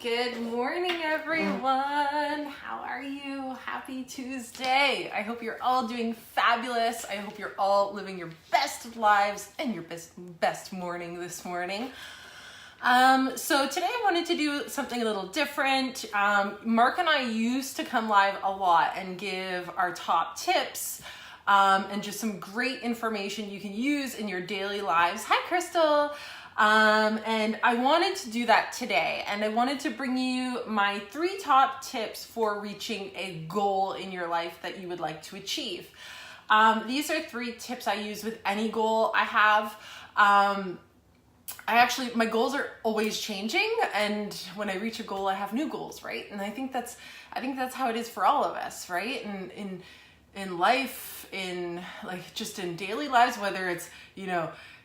Good morning, everyone. How are you? Happy Tuesday. I hope you're all doing fabulous. I hope you're all living your best lives and your best morning this morning. So today I wanted to do something a little different. Mark and I used to come live a lot and give our top tips and just some great information you can use in your daily lives. Hi, Crystal. And I wanted to do that today, and I wanted to bring you my 3 top tips for reaching a goal in your life that you would like to achieve. These are 3 tips I use with any goal I have. My goals are always changing, and when I reach a goal, I have new goals, right? And I think that's how it is for all of us, right? And in life, in daily lives, whether it's,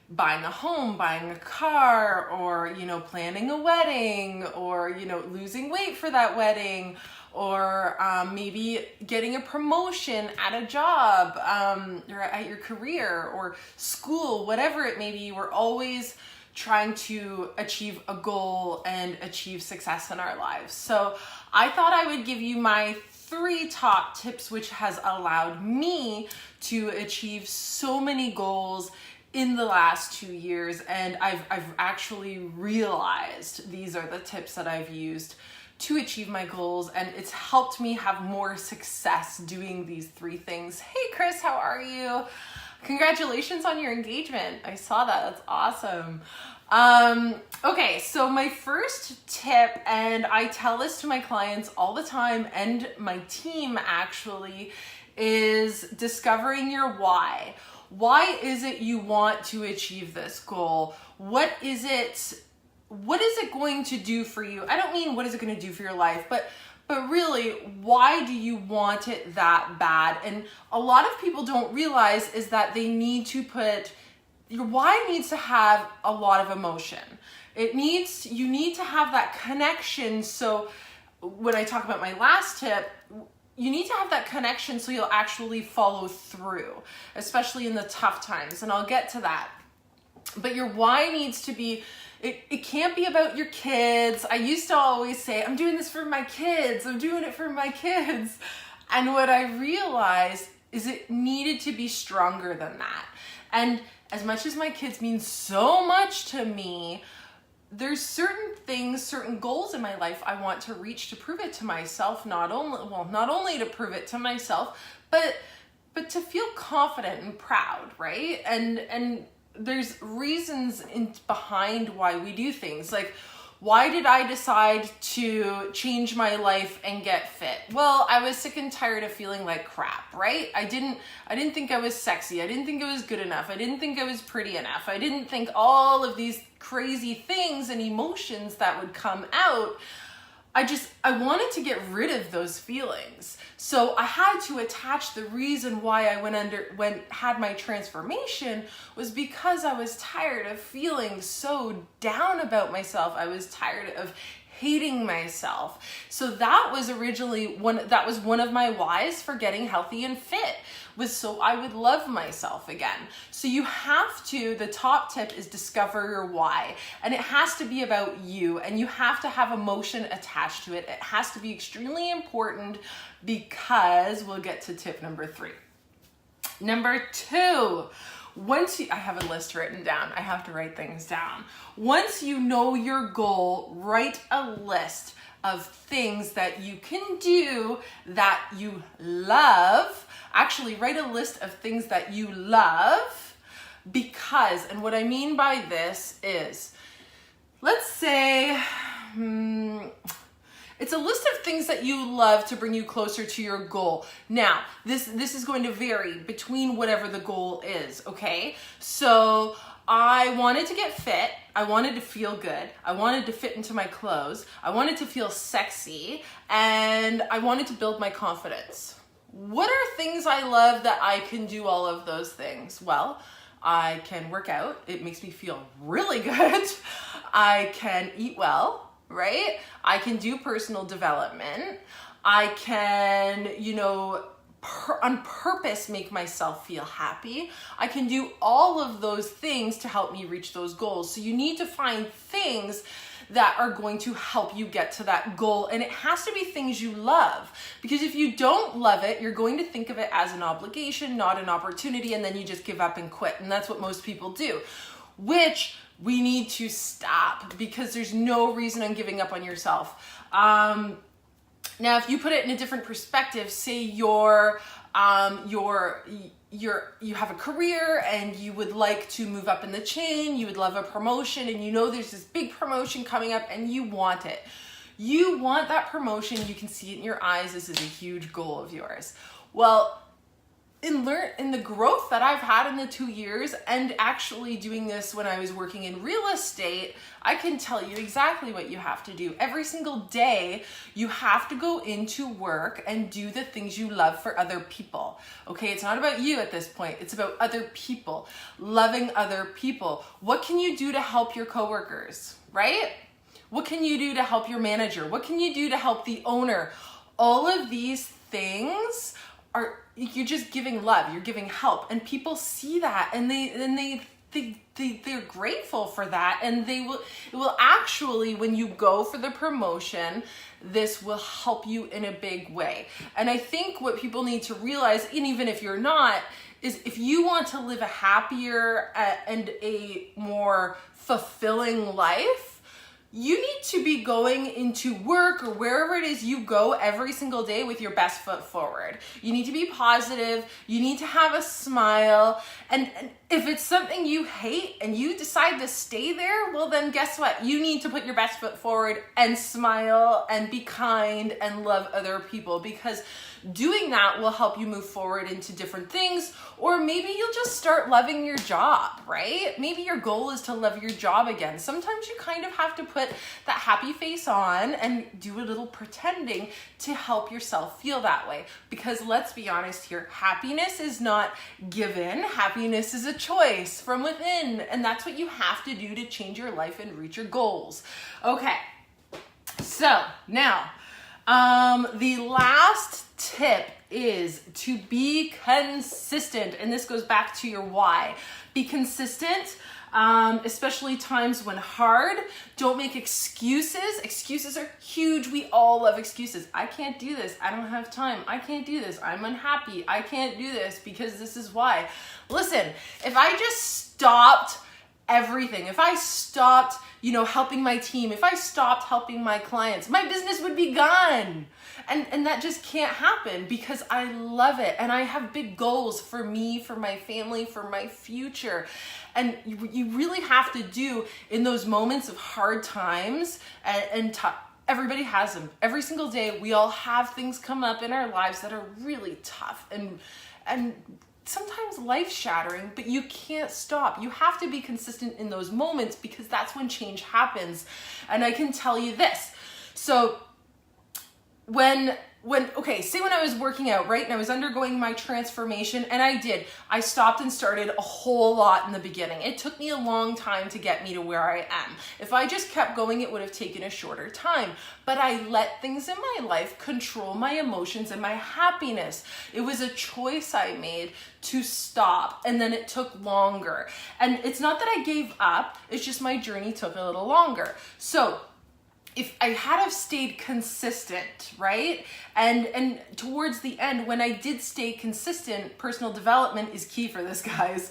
buying a home, buying a car, or, planning a wedding, or, losing weight for that wedding, or maybe getting a promotion at a job, or at your career or school, whatever it may be, we're always trying to achieve a goal and achieve success in our lives. So I thought I would give you my 3 top tips, which has allowed me to achieve so many goals in the last 2 years, and I've actually realized these are the tips that I've used to achieve my goals, and it's helped me have more success doing these 3 things. Hey Chris, how are you? Congratulations on your engagement. I saw that. That's awesome. Okay, so my first tip, and I tell this to my clients all the time and my team actually, is discovering your why. Why is it you want to achieve this goal? What is it going to do for you? I don't mean what is it going to do for your life, but really, why do you want it that bad? And a lot of people don't realize is that they need to your why needs to have a lot of emotion. You need to have that connection. So when I talk about my last tip, you need to have that connection so you'll actually follow through, especially in the tough times. And I'll get to that. But your why needs to be, it can't be about your kids. I used to always say, I'm doing this for my kids. I'm doing it for my kids. And what I realized is it needed to be stronger than that. And as much as my kids mean so much to me, there's certain goals in my life I want to reach to prove it to myself, not only to prove it to myself, but to feel confident and proud, right? And there's reasons behind why we do things. Like, why did I decide to change my life and get fit? Well, I was sick and tired of feeling like crap, right? I didn't think I was sexy. I didn't think I was good enough. I didn't think I was pretty enough. I didn't think all of these crazy things and emotions that would come out. I wanted to get rid of those feelings. So I had to attach the reason why I had my transformation was because I was tired of feeling so down about myself. I was tired of hating myself. So that was originally one of my whys for getting healthy and fit, was so I would love myself again. So the top tip is discover your why. And it has to be about you, and you have to have emotion attached to it. It has to be extremely important, because we'll get to tip number 3. Number 2, I have a list written down. I have to write things down. Once you know your goal, write a list of things that you can do that you love. Actually, write a list of things that you love, because, and what I mean by this is, let's say, it's a list of things that you love to bring you closer to your goal. Now, this is going to vary between whatever the goal is, okay? So I wanted to get fit. I wanted to feel good. I wanted to fit into my clothes. I wanted to feel sexy, and I wanted to build my confidence. What are things I love that I can do all of those things? Well, I can work out. It makes me feel really good. I can eat well, right? I can do personal development. I can, on purpose make myself feel happy. I can do all of those things to help me reach those goals. So you need to find things that are going to help you get to that goal. And it has to be things you love, because if you don't love it, you're going to think of it as an obligation, not an opportunity, and then you just give up and quit. And that's what most people do, which we need to stop, because there's no reason on giving up on yourself. Now, if you put it in a different perspective, say you have a career and you would like to move up in the chain, you would love a promotion, and you know there's this big promotion coming up and you want it. You want that promotion, you can see it in your eyes, this is a huge goal of yours. Well, in the growth that I've had in the 2 years, and actually doing this when I was working in real estate, I can tell you exactly what you have to do. Every single day, you have to go into work and do the things you love for other people. Okay, it's not about you at this point. It's about other people, loving other people. What can you do to help your coworkers, right? What can you do to help your manager? What can you do to help the owner? All of these things are, you're just giving love, you're giving help, and people see that, and they're grateful for that, and it will actually, when you go for the promotion, this will help you in a big way. And I think what people need to realize, and even if you're not, is if you want to live a happier and a more fulfilling life, you need to be going into work or wherever it is you go every single day with your best foot forward. You need to be positive. You need to have a smile. And if it's something you hate and you decide to stay there, well then guess what? You need to put your best foot forward and smile and be kind and love other people, because doing that will help you move forward into different things. Or maybe you'll just start loving your job, right? Maybe your goal is to love your job again. Sometimes you kind of have to put that happy face on and do a little pretending to help yourself feel that way. Because let's be honest here, happiness is not given. Happiness is a choice from within. And that's what you have to do to change your life and reach your goals. Okay, so now, the last tip is to be consistent. And this goes back to your why. Be consistent, especially times when hard. Don't make excuses. Excuses are huge. We all love excuses. I can't do this. I don't have time. I can't do this. I'm unhappy. I can't do this because this is why. Listen, if I just stopped everything, if I stopped, helping my team, if I stopped helping my clients, my business would be gone. And that just can't happen, because I love it. And I have big goals for me, for my family, for my future. And you really have to do in those moments of hard times and everybody has them. Every single day, we all have things come up in our lives that are really tough and sometimes life-shattering, but you can't stop. You have to be consistent in those moments, because that's when change happens. And I can tell you this. So say when I was working out, right, and I was undergoing my transformation, and I stopped and started a whole lot in the beginning. It took me a long time to get me to where I am. If I just kept going, it would have taken a shorter time. But I let things in my life control my emotions and my happiness. It was a choice I made to stop, and then it took longer. And it's not that I gave up, it's just my journey took a little longer. So if I had have stayed consistent, right? And towards the end, when I did stay consistent, personal development is key for this, guys.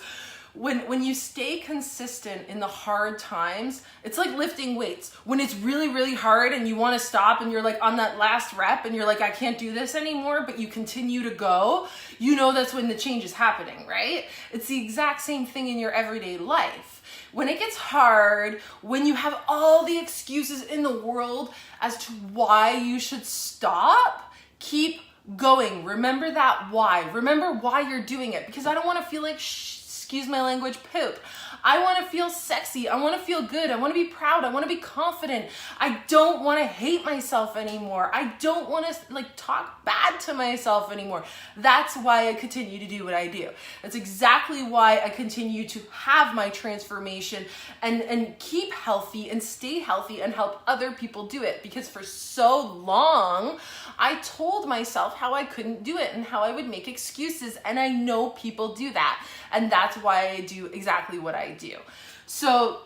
When you stay consistent in the hard times, it's like lifting weights. When it's really, really hard and you want to stop and you're like on that last rep and you're like, I can't do this anymore, but you continue to go, that's when the change is happening, right? It's the exact same thing in your everyday life. When it gets hard, when you have all the excuses in the world as to why you should stop, keep going. Remember that why. Remember why you're doing it, because I don't want to feel like excuse my language, poop. I want to feel sexy. I want to feel good. I want to be proud. I want to be confident. I don't want to hate myself anymore. I don't want to talk bad to myself anymore. That's why I continue to do what I do. That's exactly why I continue to have my transformation and keep healthy and stay healthy and help other people do it. Because for so long, I told myself how I couldn't do it and how I would make excuses. And I know people do that. And that's why I do exactly what I do. So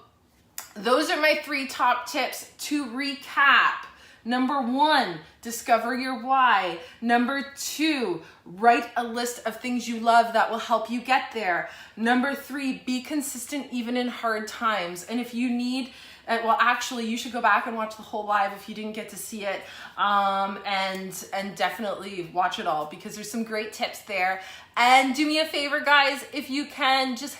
those are my 3 top tips. To recap: number 1, discover your why. Number 2, write a list of things you love that will help you get there. Number 3, be consistent even in hard times. And if you need, well, actually, you should go back and watch the whole live if you didn't get to see it, and definitely watch it all, because there's some great tips there. And do me a favor, guys, if you can, just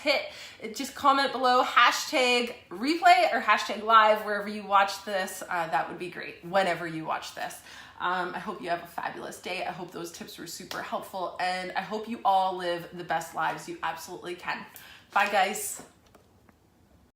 comment below hashtag replay or hashtag live wherever you watch this. That would be great whenever you watch this. I hope you have a fabulous day. I hope those tips were super helpful, and I hope you all live the best lives you absolutely can. Bye, guys.